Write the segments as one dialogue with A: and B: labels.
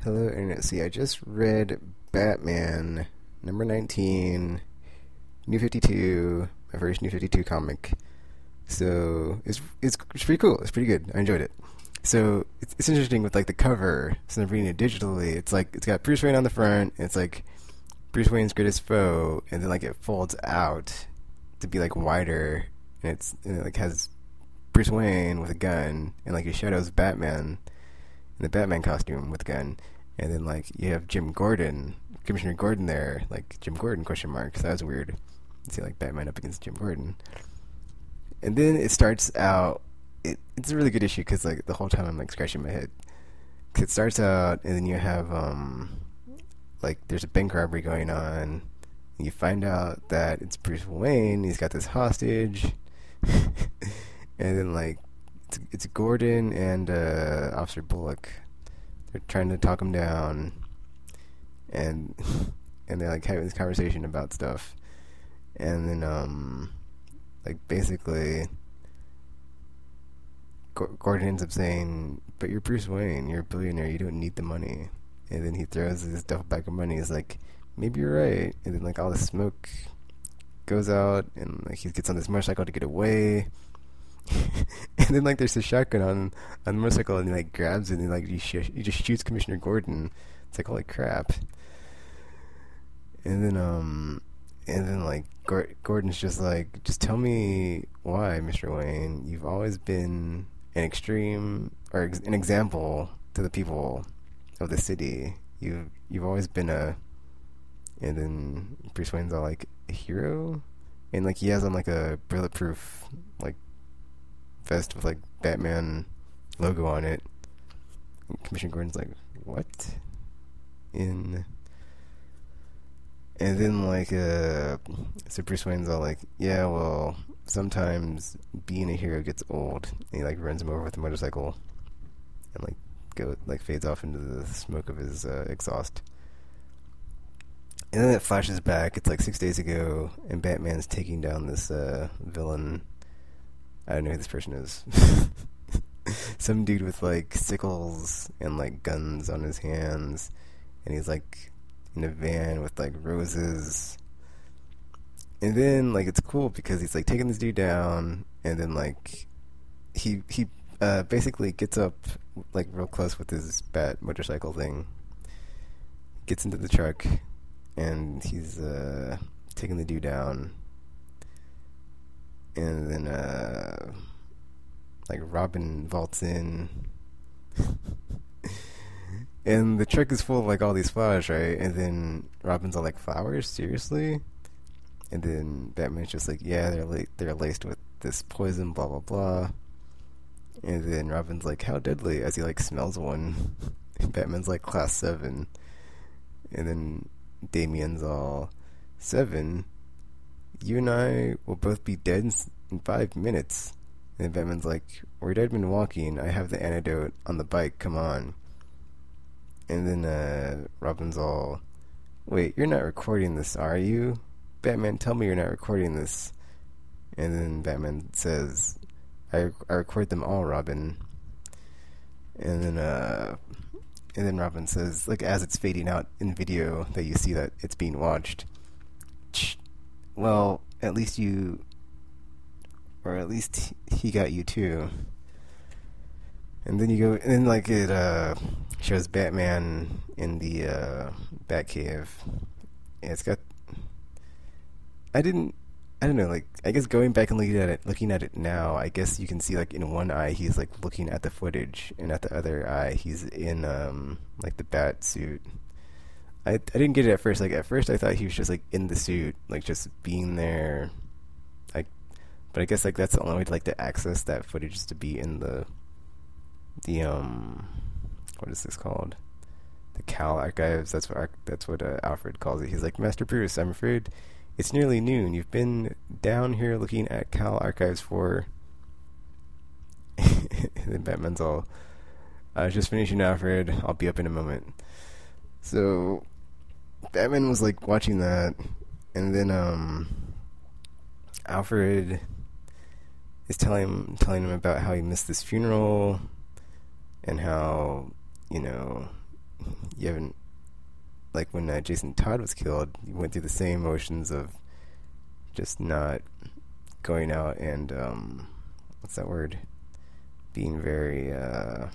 A: Hello, Internet. See, I just read Batman number 19, New 52, my first New 52 comic. So it's pretty cool. It's pretty good. I enjoyed it. So it's interesting with like the cover. Since I'm reading it digitally, it's like it's got Bruce Wayne on the front. And it's like Bruce Wayne's greatest foe, and then like it folds out to be like wider, and it like has Bruce Wayne with a gun, and like it shadows Batman in the Batman costume with a gun, and then like you have Jim Gordon, Commissioner Gordon there, like Jim Gordon question mark. So that was weird. You see like Batman up against Jim Gordon, and then it starts out. It's a really good issue because like the whole time I'm like scratching my head. 'Cause it starts out, and then you have like there's a bank robbery going on. And you find out that it's Bruce Wayne. He's got this hostage, and then like it's Gordon and Officer Bullock. They're trying to talk him down, and and they're like having this conversation about stuff, and then like basically Gordon ends up saying, "But you're Bruce Wayne. You're a billionaire. You don't need the money." And then he throws his duffel bag of money. He's like, "Maybe you're right." And then like all the smoke goes out, and like he gets on this motorcycle to get away. And then like there's a shotgun on the motorcycle, and he like grabs it, and like he just shoots Commissioner Gordon. It's like holy crap. And then like Gordon's just like, just tell me why, Mr. Wayne. You've always been an extreme or an example to the people of the city. You've always been a. And then Bruce Wayne's all like a hero, and like he has on like a bulletproof like vest with like Batman logo on it. And Commissioner Gordon's like, what? In And then like so Bruce Wayne's all like, yeah, well, sometimes being a hero gets old. And he like runs him over with a motorcycle, and like fades off into the smoke of his exhaust. And then it flashes back. It's like 6 days ago, and Batman's taking down this villain. I don't know who this person is. Some dude with like sickles and like guns on his hands, and he's like in a van with like roses. And then like it's cool because he's like taking this dude down, and then like he basically gets up like real close with his bat motorcycle thing, gets into the truck, and he's taking the dude down. And then like Robin vaults in. And the truck is full of like all these flowers, right? And then Robin's all like, flowers? Seriously? And then Batman's just like, yeah, they're laced with this poison, blah blah blah. And then Robin's like, how deadly? As he like smells one. And Batman's like, class 7. And then Damian's all, 7? You and I will both be dead in 5 minutes. And then Batman's like, we're dead men walking. I have the antidote on the bike. Come on. And then Robin's all, wait, you're not recording this, are you? Batman, tell me you're not recording this. And then Batman says, I record them all, Robin. And then Robin says, like as it's fading out in video that you see that it's being watched, well, at least you, or at least he got you too. And then you go, and then like it shows Batman in the Batcave, and it's got, I don't know, like I guess going back and looking at it now, I guess you can see like in one eye he's like looking at the footage, and at the other eye he's in like the bat suit. I didn't get it at first. Like at first I thought he was just like in the suit, like just being there. Like, but I guess like that's the only way to like to access that footage is to be in the what is this called? The Cal Archives. That's what Alfred calls it. He's like, Master Bruce, I'm afraid it's nearly noon. You've been down here looking at Cal Archives for. And then Batman's all, I was just finishing, Alfred. I'll be up in a moment. So Batman was like watching that, and then Alfred is telling him about how he missed this funeral, and how, you know, you haven't, like when Jason Todd was killed, you went through the same motions of just not going out and what's that word? Being very there's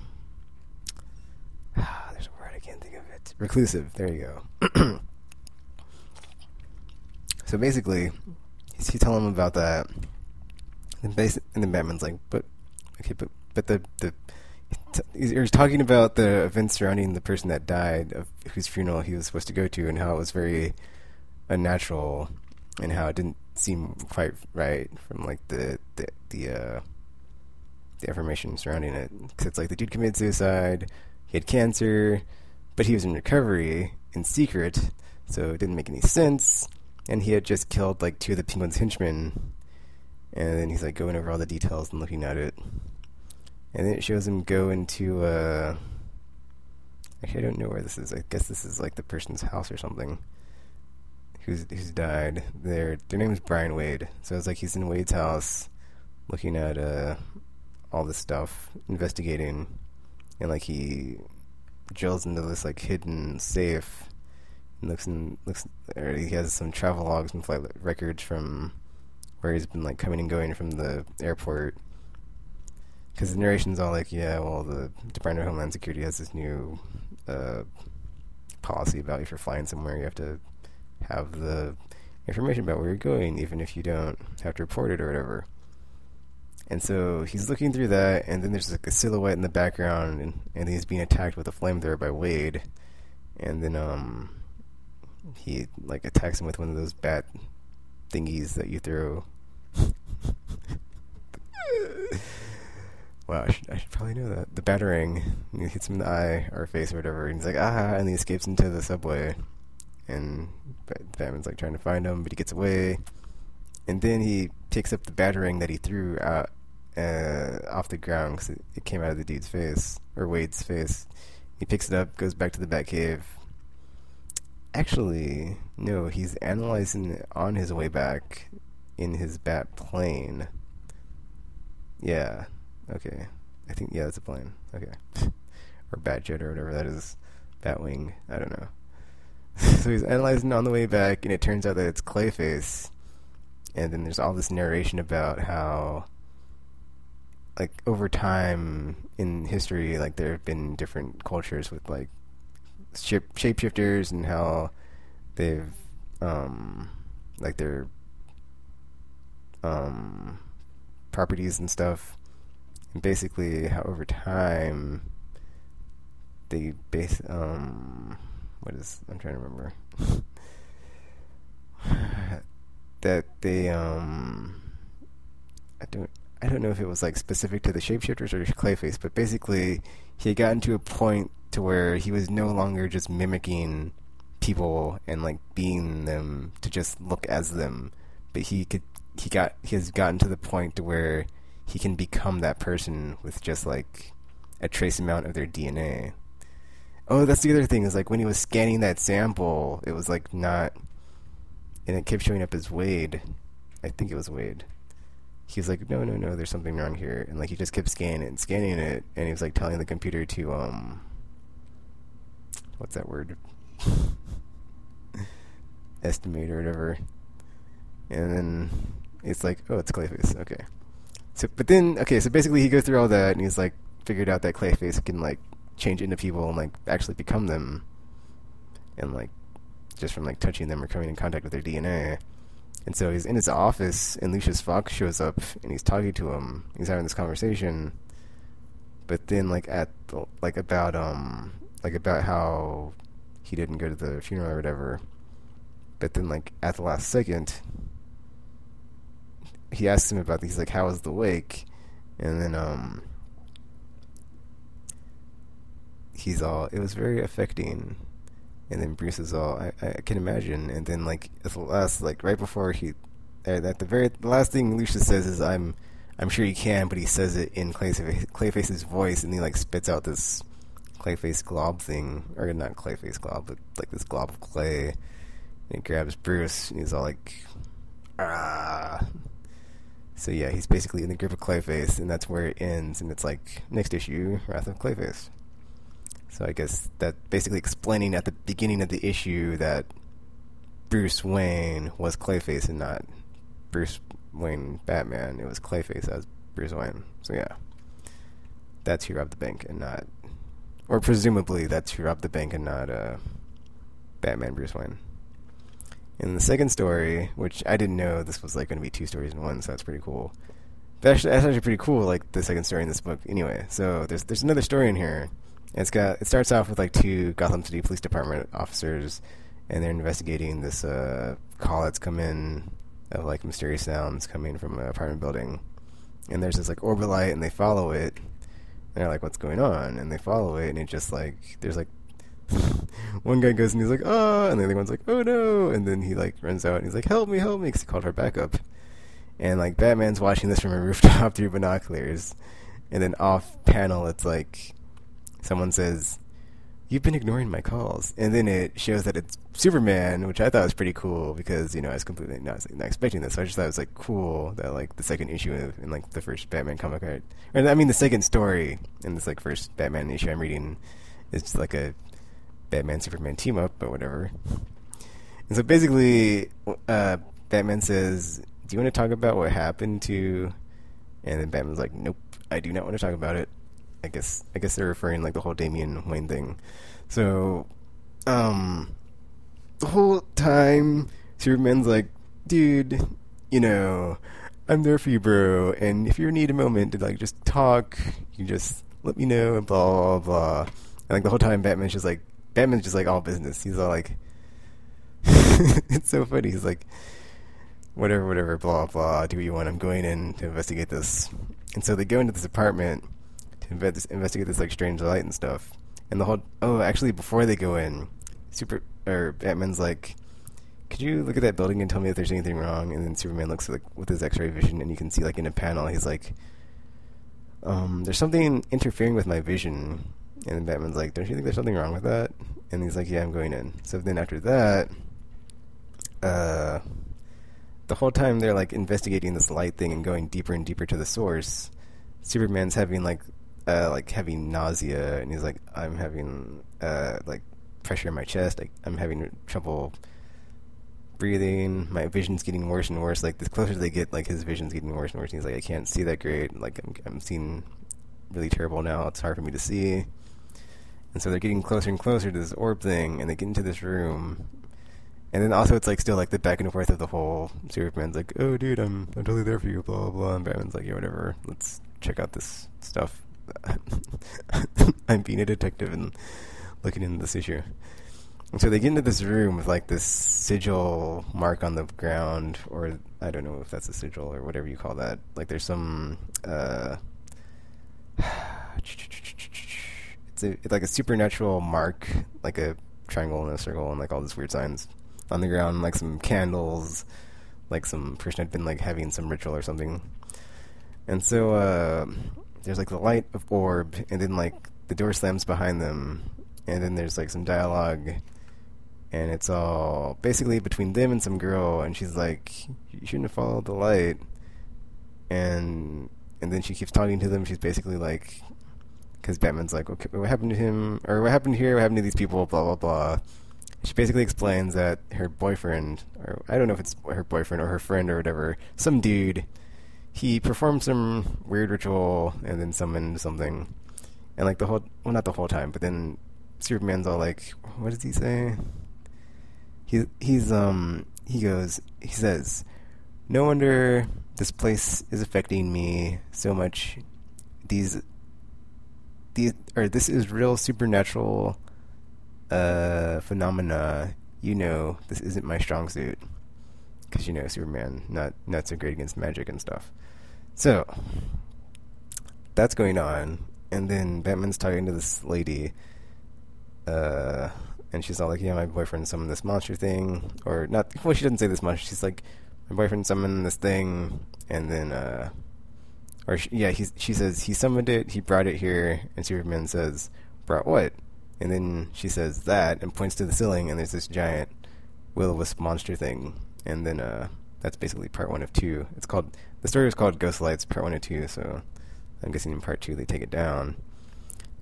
A: a word I can't think of it. Reclusive. There you go. So basically, he's telling him about that, and then Batman's like, but he's talking about the events surrounding the person that died, of whose funeral he was supposed to go to, and how it was very unnatural, and how it didn't seem quite right from like the information surrounding it. Because it's like the dude committed suicide, he had cancer, but he was in recovery in secret, so it didn't make any sense. And he had just killed like 2 of the Penguin's henchmen, and then he's like going over all the details and looking at it. And then it shows him go into actually I don't know where this is. I guess this is like the person's house or something who's died. Their name is Brian Wade. So it's like he's in Wade's house looking at all this stuff, investigating, and like he drills into this like hidden safe and or he has some travel logs and flight records from where he's been like coming and going from the airport. Because the narration's all like, yeah, well, the Department of Homeland Security has this new policy about if you're flying somewhere, you have to have the information about where you're going, even if you don't have to report it or whatever. And so he's looking through that, and then there's like a silhouette in the background, and he's being attacked with a flamethrower by Wade. And then he like attacks him with one of those bat thingies that you throw. Wow, I should probably know that. The batarang. He hits him in the eye or face or whatever, and he's like, ah, and he escapes into the subway. And Batman's like trying to find him, but he gets away. And then he picks up the batarang that he threw out off the ground because it came out of the dude's face, or Wade's face. He picks it up, goes back to the Batcave. Actually, no, he's analyzing it on his way back in his bat plane. Yeah. Okay. I think, yeah, that's a plane. Okay. Or Batjet or whatever that is. Batwing. I don't know. So he's analyzing on the way back, and it turns out that it's Clayface. And then there's all this narration about how, like, over time in history, like, there have been different cultures with, like, shapeshifters and how they've, like, their, properties and stuff. And basically how over time they base, I'm trying to remember. That they, I don't know if it was like specific to the shapeshifters or Clayface, but basically he had gotten to a point to where he was no longer just mimicking people and like being them to just look as them, but he has gotten to the point to where he can become that person with just like a trace amount of their DNA. Oh, that's the other thing, is like when he was scanning that sample, it was like not, and it kept showing up as Wade. I think it was Wade. He was like, no, there's something wrong here. And like he just kept scanning it, and he was like telling the computer to, what's that word? Estimate or whatever. And then it's like, oh, it's Clayface. Okay. So basically he goes through all that, and he's like figured out that Clayface can like change into people and like actually become them, and like just from like touching them or coming in contact with their DNA. And so he's in his office, and Lucius Fox shows up, and he's talking to him. He's having this conversation, but then like about how he didn't go to the funeral or whatever. But then like at the last second, he asks him about, he's like, how was the wake? And then he's all, it was very affecting. And then Bruce is all, I can imagine. And then like at the last, like right before the last thing Lucius says is, I'm sure you can, but he says it in Clayface's voice, and he like spits out this Clayface glob thing, or not Clayface glob, but like this glob of clay. And he grabs Bruce, and he's all like, ah. So yeah, he's basically in the grip of Clayface, and that's where it ends. And it's like, next issue, Wrath of Clayface. So I guess that basically explaining at the beginning of the issue that Bruce Wayne was Clayface and not Bruce Wayne Batman. It was Clayface as Bruce Wayne. So yeah, that's who robbed the bank and not, or presumably that's who robbed the bank and not Batman Bruce Wayne. In the second story, which I didn't know this was like going to be 2 stories in one, so that's pretty cool. But that's actually pretty cool, like the second story in this book. Anyway, so there's another story in here. It starts off with like 2 Gotham City Police Department officers, and they're investigating this call that's come in of like mysterious sounds coming from an apartment building. And there's this like Orbit, and they follow it. And they're like, "What's going on?" And they follow it, and it just like there's like one guy goes and he's like, "Oh," and the other one's like, "Oh no!" And then he like runs out and he's like, "Help me, help me!" Because he called for backup. And like Batman's watching this from a rooftop through binoculars, and then off panel it's like someone says, "You've been ignoring my calls," and then it shows that it's Superman, which I thought was pretty cool because I was completely not expecting this. So I just thought it was like cool that like the second issue in like the first Batman comic, or I mean the second story in this like first Batman issue I'm reading is like a Batman Superman team up, but whatever. And so basically, Batman says, "Do you want to talk about what happened to?" And then Batman's like, "Nope, I do not want to talk about it." I guess they're referring like the whole Damian Wayne thing. So, the whole time Superman's like, "Dude, I'm there for you, bro. And if you need a moment to like just talk, you just let me know," and blah blah blah. And like the whole time Batman's just like all business. He's all like, it's so funny. He's like, whatever, blah blah. Do what you want. I'm going in to investigate this. And so they go into this apartment to investigate this like strange light and stuff. And the whole actually before they go in, Batman's like, "Could you look at that building and tell me if there's anything wrong?" And then Superman looks like with his X-ray vision, and you can see like in a panel, he's like, "There's something interfering with my vision." And then Batman's like, "Don't you think there's something wrong with that?" And he's like, "Yeah, I'm going in." So then after that, the whole time they're like investigating this light thing and going deeper and deeper to the source, Superman's having like having nausea, and he's like, "I'm having like pressure in my chest. I'm having trouble breathing. My vision's getting worse and worse. Like the closer they get, like his vision's getting worse and worse. And he's like, I can't see that great. Like I'm seeing really terrible now. It's hard for me to see." And so they're getting closer and closer to this orb thing, and they get into this room. And then also it's like still like the back and forth of the whole Superman's like, "Oh dude, I'm totally there for you, blah blah blah," and Batman's like, "Yeah, whatever, let's check out this stuff." I'm being a detective and looking into this issue. And so they get into this room with like this sigil mark on the ground, or I don't know if that's a sigil or whatever you call that. Like there's some it's like a supernatural mark, like a triangle and a circle and like all these weird signs on the ground, like some candles, like some person had been like having some ritual or something. And so there's like the light of orb, and then like the door slams behind them, and then there's like some dialogue, and it's all basically between them and some girl, and she's like, "You shouldn't have followed the light," and then she keeps talking to them. She's basically like, because Batman's like, "Okay, what happened to him, or what happened here, what happened to these people, blah blah blah." She basically explains that her boyfriend, or I don't know if it's her boyfriend or her friend or whatever, some dude, he performed some weird ritual and then summoned something. And like not the whole time, but then Superman's all like, what does he say? He says, "No wonder this place is affecting me so much. This is real supernatural phenomena. This isn't my strong suit." Because Superman not so great against magic and stuff. So that's going on, and then Batman's talking to this lady, and she's all like, "Yeah, my boyfriend summoned this monster thing," or not. Well, she doesn't say this much. She's like, "My boyfriend summoned this thing," and then she says he summoned it, he brought it here, and Superman says, "Brought what?" And then she says that and points to the ceiling, and there's this giant will-o-wisp monster thing. And then that's basically part 1 of 2. The story was called Ghost Lights part 1 and 2, so I'm guessing in part 2 they take it down.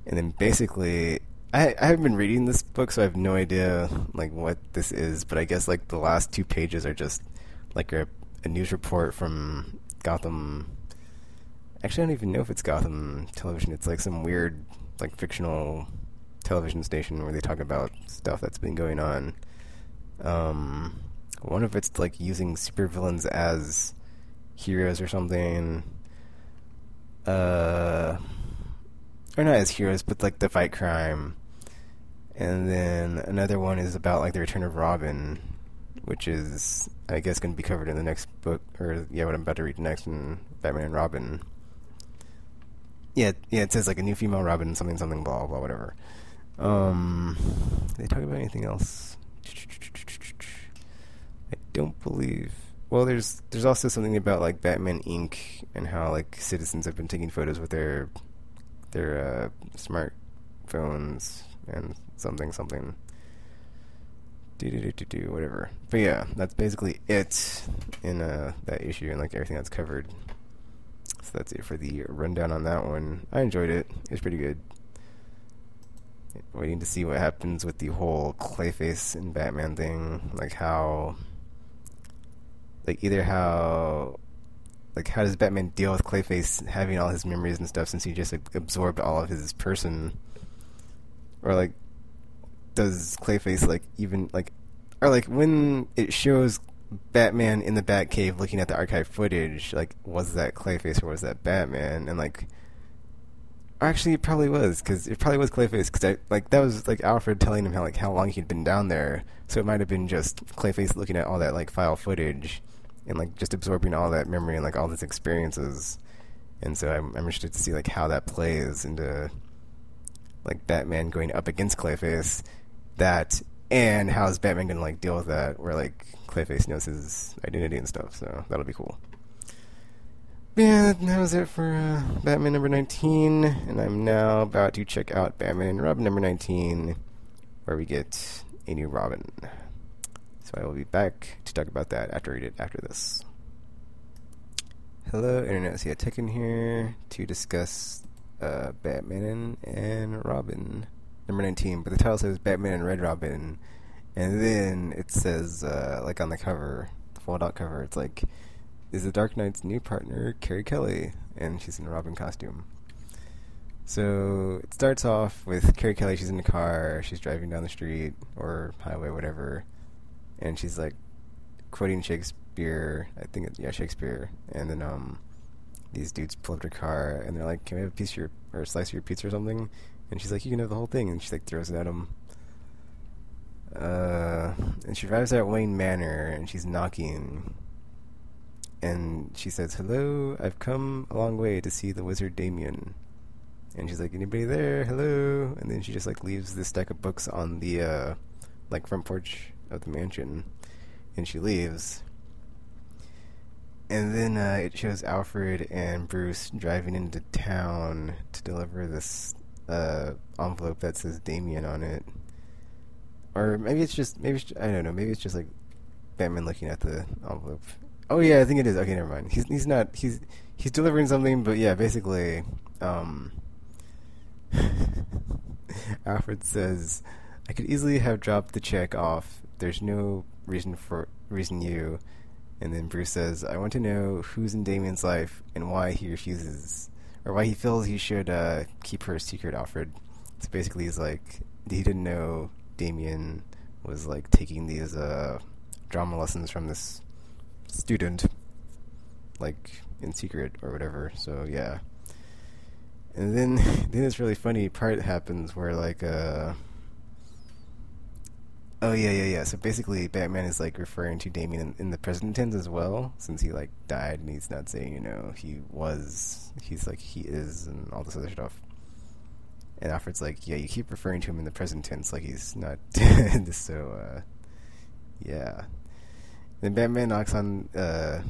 A: And then basically I haven't been reading this book, so I have no idea like what this is. But I guess like the last 2 pages are just like a news report from Gotham. Actually, I don't even know if it's Gotham Television. It's like some weird, like fictional television station where they talk about stuff that's been going on. One of it's like using supervillains as heroes or something. Or not as heroes, but like to fight crime. And then another one is about like the return of Robin, which is I guess going to be covered in the next book, or yeah, what I'm about to read next in Batman and Robin. Yeah, it says like a new female Robin, something, something, blah, blah, whatever. They talk about anything else? I don't believe. Well, there's also something about like Batman Inc. and how like citizens have been taking photos with their smartphones and something, something. Do whatever. But yeah, that's basically it in that issue and like everything that's covered. So that's it for the rundown on that one. I enjoyed it. It was pretty good. Waiting to see what happens with the whole Clayface and Batman thing. Like how... Like either how... Like how does Batman deal with Clayface having all his memories and stuff since he just like, absorbed all of his person? Or like... Does Clayface like even like... Or like when it shows... Batman in the Batcave looking at the archive footage, like, was that Clayface or was that Batman? And like, actually, it probably was, because it probably was Clayface, because like that was like Alfred telling him how long he'd been down there, so it might have been just Clayface looking at all that like file footage and like just absorbing all that memory and like all these experiences. And so I'm interested to see like how that plays into like Batman going up against Clayface, that, and how is Batman gonna like deal with that, where like Clayface knows his identity and stuff, so that'll be cool. But yeah, that was it for Batman number 19, and I'm now about to check out Batman and Robin number 19, where we get a new Robin. So I will be back to talk about that after I read it after this. Hello, Internet. So yeah, Tekken here to discuss Batman and Robin number 19, but the title says Batman and Red Robin. And then it says, like on the cover, the fold-out cover, it's like, is the Dark Knight's new partner Carrie Kelly? And she's in a Robin costume. So it starts off with Carrie Kelly. She's in the car. She's driving down the street or highway, whatever. And she's like quoting Shakespeare. I think it's, yeah, Shakespeare. And then these dudes pull up to her car and they're like, can we have a piece of your, or a slice of your pizza or something? And she's like, you can have the whole thing. And she like throws it at him. And she arrives at Wayne Manor, and she's knocking, and she says, hello, I've come a long way to see the wizard Damien. And she's like, anybody there? Hello? And then she just like leaves this stack of books on the like front porch of the mansion, and she leaves. And then it shows Alfred and Bruce driving into town to deliver this envelope that says Damien on it. Or maybe it's just, I don't know, maybe it's just like Batman looking at the envelope. Oh yeah, I think it is. Okay, never mind. He's delivering something, but yeah, basically, Alfred says, I could easily have dropped the check off. There's no reason you. And then Bruce says, I want to know who's in Damien's life and why he refuses, or why he feels he should keep her a secret, Alfred. So basically he's like, he didn't know Damien was like taking these drama lessons from this student, like in secret or whatever. So yeah. And then this really funny part happens where like oh yeah. So basically Batman is like referring to Damien in the present tense as well, since he like died, and he's not saying, you know, he's like he is and all this other stuff. And Alfred's like, yeah, you keep referring to him in the present tense like he's not dead. So, yeah. Then Batman knocks on the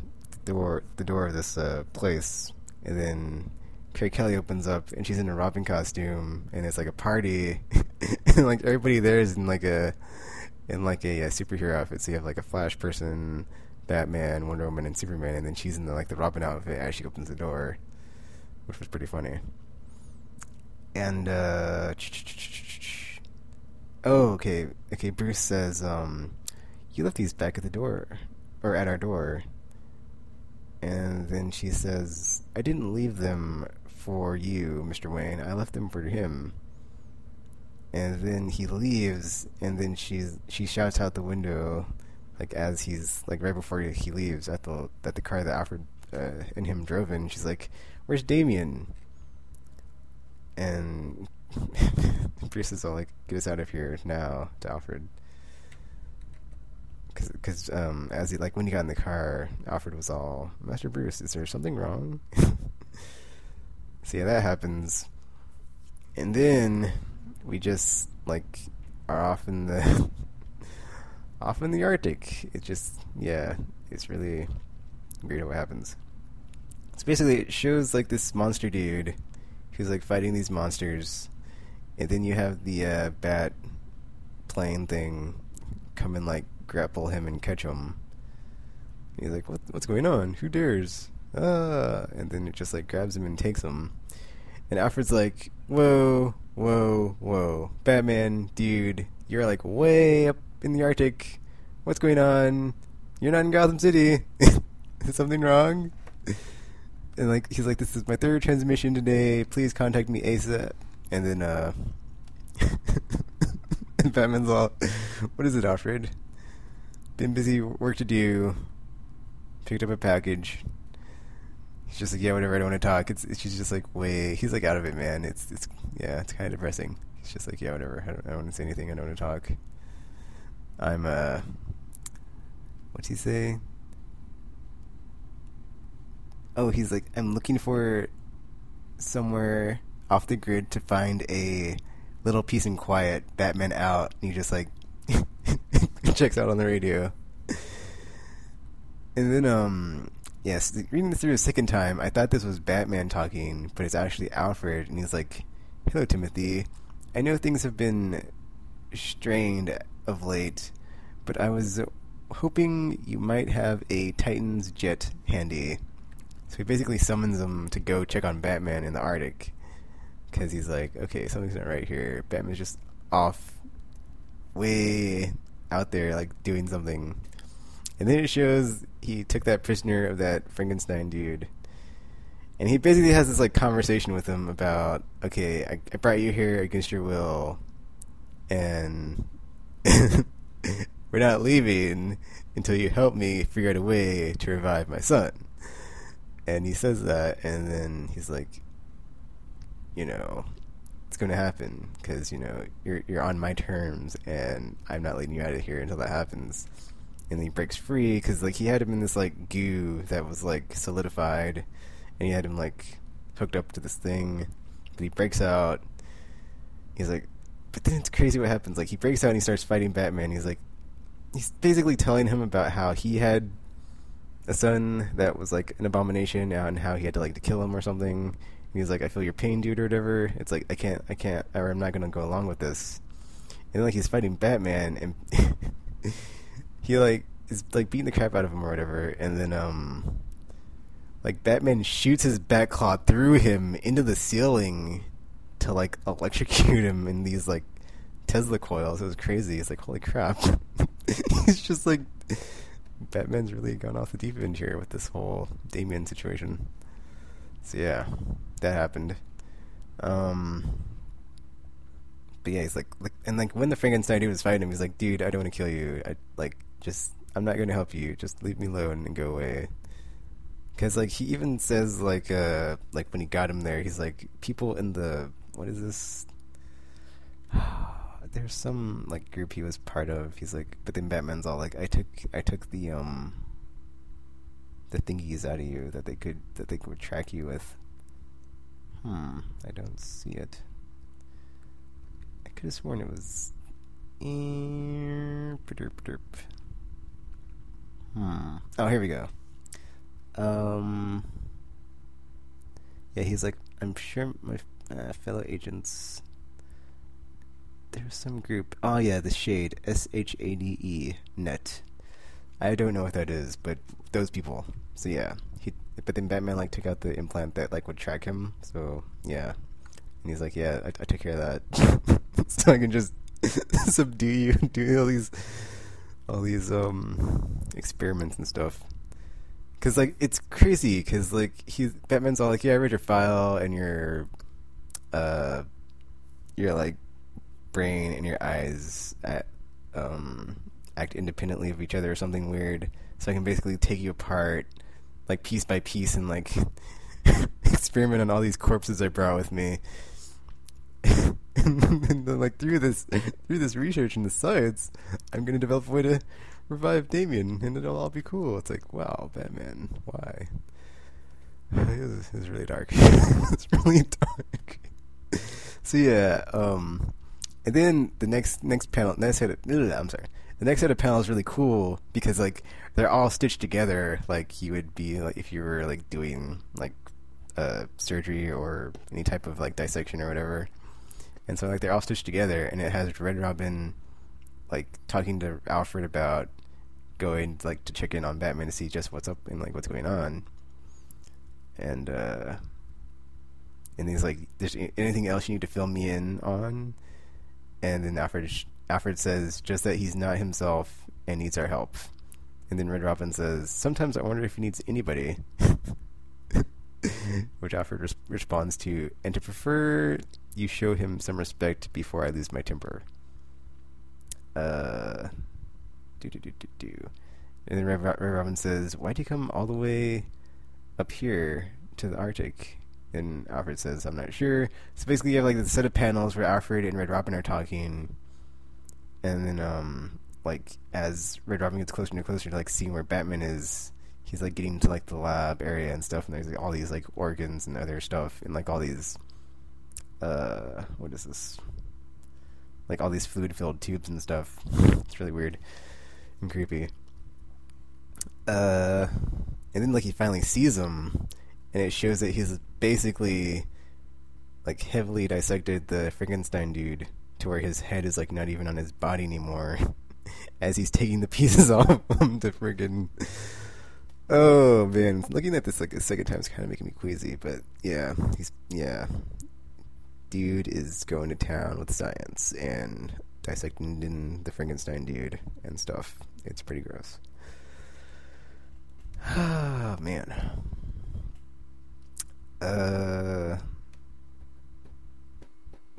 A: door of this place, and then Carrie Kelly opens up, and she's in a Robin costume, and it's like a party, and like everybody there is in like a superhero outfit. So you have like a Flash person, Batman, Wonder Woman, and Superman, and then she's in the Robin outfit as she opens the door, which was pretty funny. And Oh, okay. Okay, Bruce says, you left these back at the door, or at our door. And then she says, I didn't leave them for you, Mr. Wayne. I left them for him. And then he leaves, and then she shouts out the window, like as he's like right before he leaves at the car that Alfred and him drove in. She's like, "Where's Damien?" And Bruce is all like, "Get us out of here now," to Alfred. Because as he like when he got in the car, Alfred was all, "Master Bruce, is there something wrong?" So yeah, that happens, and then we just like are off in the off in the Arctic. It just, yeah, it's really weird what happens. So basically, it shows like this monster dude who's like fighting these monsters, and then you have the bat plane thing come and like grapple him and catch him. And he's like, what's going on? Who dares? And then it just like grabs him and takes him. And Alfred's like, whoa, whoa, whoa, Batman, dude, you're like way up in the Arctic. What's going on? You're not in Gotham City. Is something wrong? And like he's like, this is my third transmission today. Please contact me ASAP. And then and Batman's all, what is it, Alfred? Been busy, work to do. Picked up a package. He's just like, yeah, whatever, I don't want to talk. She's just like, he's like out of it, man. It's yeah, it's kind of depressing. He's just like, yeah, whatever, I don't want to say anything, I don't want to talk. I'm what's he say? Oh, he's like, I'm looking for somewhere off the grid to find a little peace and quiet. Batman out. And he just like checks out on the radio. And then yes, reading this through a second time, I thought this was Batman talking, but it's actually Alfred, and he's like, hello, Timothy. I know things have been strained of late, but I was hoping you might have a Titan's jet handy. So he basically summons him to go check on Batman in the Arctic, because he's like, okay, something's not right here. Batman's just off way out there, like doing something. And then it shows he took that prisoner of that Frankenstein dude, and he basically has this like conversation with him about, okay, I brought you here against your will, and we're not leaving until you help me figure out a way to revive my son. And he says that, and then he's like, you know, it's going to happen because, you know, you're on my terms, and I'm not letting you out of here until that happens. And then he breaks free because like he had him in this like goo that was like solidified, and he had him like hooked up to this thing. But he breaks out. He's like, but then it's crazy what happens. Like he breaks out and he starts fighting Batman. He's like, he's basically telling him about how he had a son that was like an abomination, and how he had to like to kill him or something. And he's like, I feel your pain, dude, or whatever. It's like, I can't, or I'm not gonna go along with this. And then like he's fighting Batman, and he like is like beating the crap out of him or whatever, and then like Batman shoots his bat claw through him into the ceiling to like electrocute him in these like Tesla coils. It was crazy. It's like, holy crap. He's just like, Batman's really gone off the deep end here with this whole Damien situation. So yeah, that happened. But yeah, he's like, and like when the Frankenstein dude was fighting him, he's like, dude, I don't want to kill you. I'm not going to help you. Just leave me alone and go away. Because like he even says like when he got him there, he's like, people in the, what is this? There's some like group he was part of. He's like, but then Batman's all like, I took the thingies out of you that they could track you with. I don't see it. I could have sworn it was. Oh, here we go. Yeah, he's like, I'm sure my fellow agents. There's some group. Oh yeah, the Shade, SHADE net. I don't know what that is, but those people. So yeah, but then Batman like took out the implant that like would track him. So yeah, and he's like, yeah, I took care of that, so I can just subdue you, do all these experiments and stuff. Cause like it's crazy. Cause like Batman's all like, yeah, I read your file and uh your like brain and your eyes act independently of each other or something weird. So I can basically take you apart like piece by piece and like experiment on all these corpses I brought with me. And then, like through this research and the science, I'm gonna develop a way to revive Damien, and it'll all be cool. It's like, wow, Batman, why? It was really dark. It's really dark. So yeah, and then the next panel, I'm sorry. The next set of panels is really cool because like they're all stitched together, like you would be like if you were like doing like surgery or any type of like dissection or whatever. And so like they're all stitched together, and it has Red Robin like talking to Alfred about going like to check in on Batman to see just what's up and like what's going on. And he's like, "There's anything else you need to fill me in on?" And then Alfred says just that he's not himself and needs our help. And then Red Robin says, "Sometimes I wonder if he needs anybody." Which Alfred responds to, "And to prefer you show him some respect before I lose my temper." And then Red Robin says, "Why'd you come all the way up here to the Arctic?" And Alfred says, "I'm not sure." So basically you have like the set of panels where Alfred and Red Robin are talking, and then like as Red Robin gets closer and closer to like seeing where Batman is, he's like getting to like the lab area and stuff, and there's like all these like organs and other stuff and like all these what is this? Like all these fluid-filled tubes and stuff. It's really weird and creepy. And then like he finally sees him, and it shows that he's basically like heavily dissected the Frankenstein dude to where his head is like not even on his body anymore, as he's taking the pieces off him to friggin'. Oh man, looking at this like a second time is kind of making me queasy, but yeah, dude is going to town with science and dissecting in the Frankenstein dude and stuff. It's pretty gross. Oh man.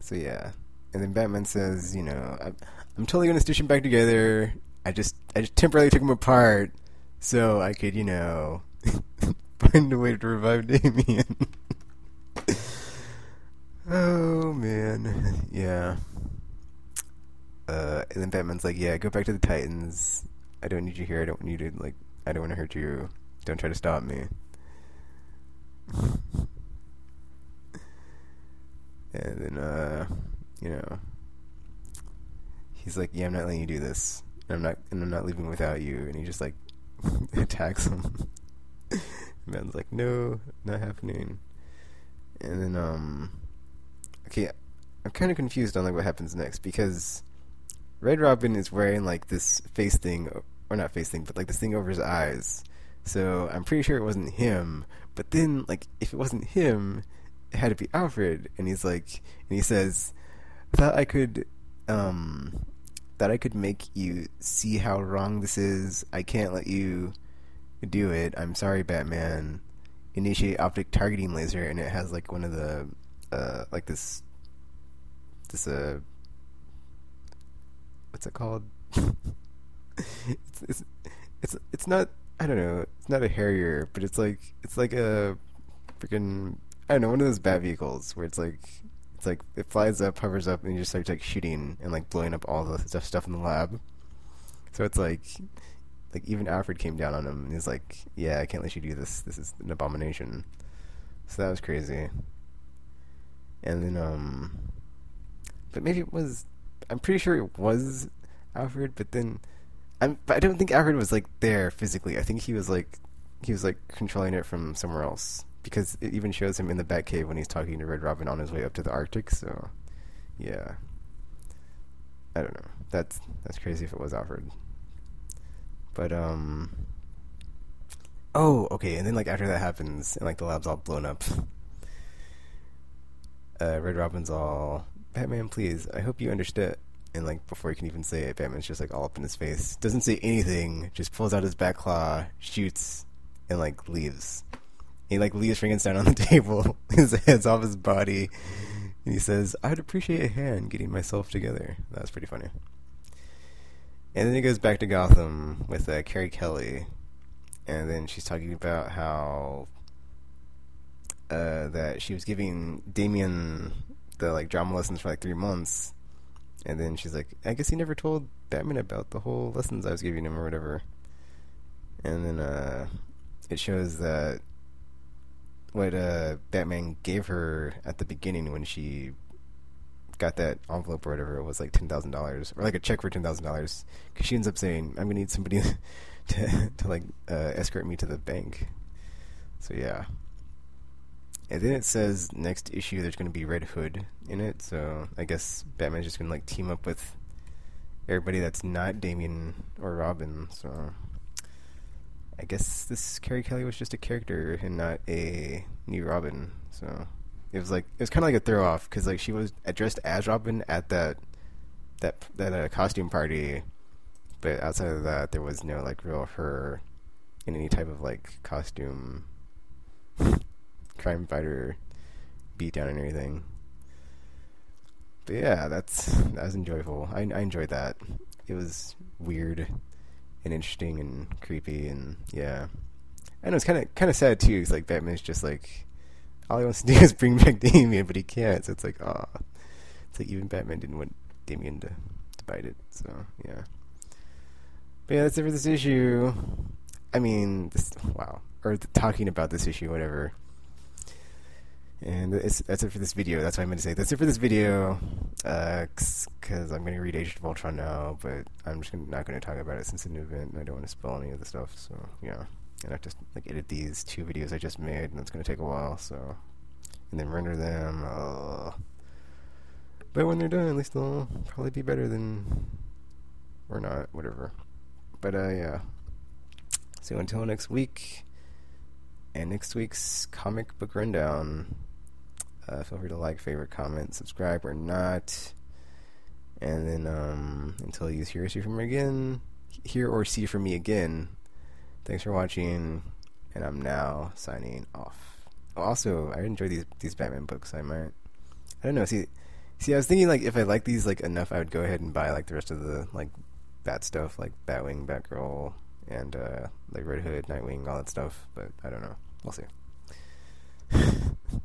A: So yeah, and then Batman says, I'm totally gonna stitch him back together. I just temporarily took him apart so I could, find a way to revive Damien. Oh man, yeah. And then Batman's like, "Yeah, go back to the Titans. I don't need you here. I don't want to hurt you. Don't try to stop me." And then, he's like, "Yeah, I'm not letting you do this. I'm not leaving without you." And he just like attacks him. Batman's like, "No, not happening." And then, okay, I'm kind of confused on like what happens next, because Red Robin is wearing like this face thing, or not face thing, but like this thing over his eyes. So I'm pretty sure it wasn't him. But then, like, if it wasn't him, it had to be Alfred. And he's like, and he says, "Thought I could make you see how wrong this is. I can't let you do it. I'm sorry, Batman. Initiate optic targeting laser." And it has like one of the like this what's it called? it's not, I don't know, it's not a Harrier, but it's like a freaking, I don't know, one of those bat vehicles where it's like it flies up, hovers up, and you just starts like shooting and like blowing up all the stuff in the lab. So it's like even Alfred came down on him and he's like, "Yeah, I can't let you do this. This is an abomination." So that was crazy. And then but maybe it was, I'm pretty sure it was Alfred, but then I don't think Alfred was like there physically. I think he was like controlling it from somewhere else, because it even shows him in the Batcave when he's talking to Red Robin on his way up to the Arctic. So yeah, I don't know. That's crazy if it was Alfred. But oh, okay. And then like after that happens and like the lab's all blown up, Red Robin's all, "Batman, please, I hope you understand. and like before he can even say it, Batman's just like all up in his face. Doesn't say anything, just pulls out his bat claw, shoots, and like leaves. He like leaves Frankenstein on the table, his head's off his body, and he says, "I'd appreciate a hand getting myself together." That was pretty funny. And then he goes back to Gotham with Carrie Kelly, and then she's talking about how that she was giving Damian the like drama lessons for like 3 months, and then she's like, "I guess he never told Batman about the whole lessons I was giving him or whatever." And then it shows that what Batman gave her at the beginning when she got that envelope or whatever, it was like $10,000 or like a check for $10,000, because she ends up saying, "I'm gonna need somebody to like escort me to the bank." So yeah. And then it says next issue there's gonna be Red Hood in it, so I guess Batman's just gonna like team up with everybody that's not Damian or Robin. So I guess this Carrie Kelly was just a character and not a new Robin. So it was kind of like a throw off, because like she was dressed as Robin at that costume party, but outside of that there was no like real her in any type of like costume crime fighter beatdown and everything. But yeah, that was enjoyable. I enjoyed that. It was weird and interesting and creepy, and yeah, I know it's kind of sad too. It's like Batman's just like, all he wants to do is bring back Damian, but he can't. So it's like, it's like even Batman didn't want Damian to bite it. So yeah, but yeah, that's it for this issue. I mean, talking about this issue, whatever. And that's it for this video. That's what I meant to say. That's it for this video. Because I'm going to read Age of Ultron now, but I'm just not going to talk about it since it's an event, and I don't want to spoil any of the stuff. So yeah, and I have to like edit these 2 videos I just made, and it's going to take a while. So, and then render them. But when they're done, at least they'll probably be better than, or not, whatever. But yeah. So until next week, and next week's comic book rundown. Feel free to like, favorite, comment, subscribe, or not. And then until you hear or see from me again, thanks for watching, and I'm now signing off. Oh, also, I enjoy these Batman books. I don't know. See, I was thinking like if I like these like enough, I would go ahead and buy like the rest of the like Bat stuff, like Batwing, Batgirl, and like Red Hood, Nightwing, all that stuff. But I don't know. We'll see.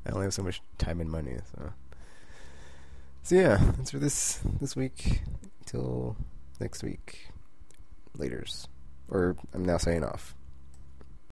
A: I only have so much time and money, so yeah, that's for this week. Till next week. Laters. Or I'm now signing off.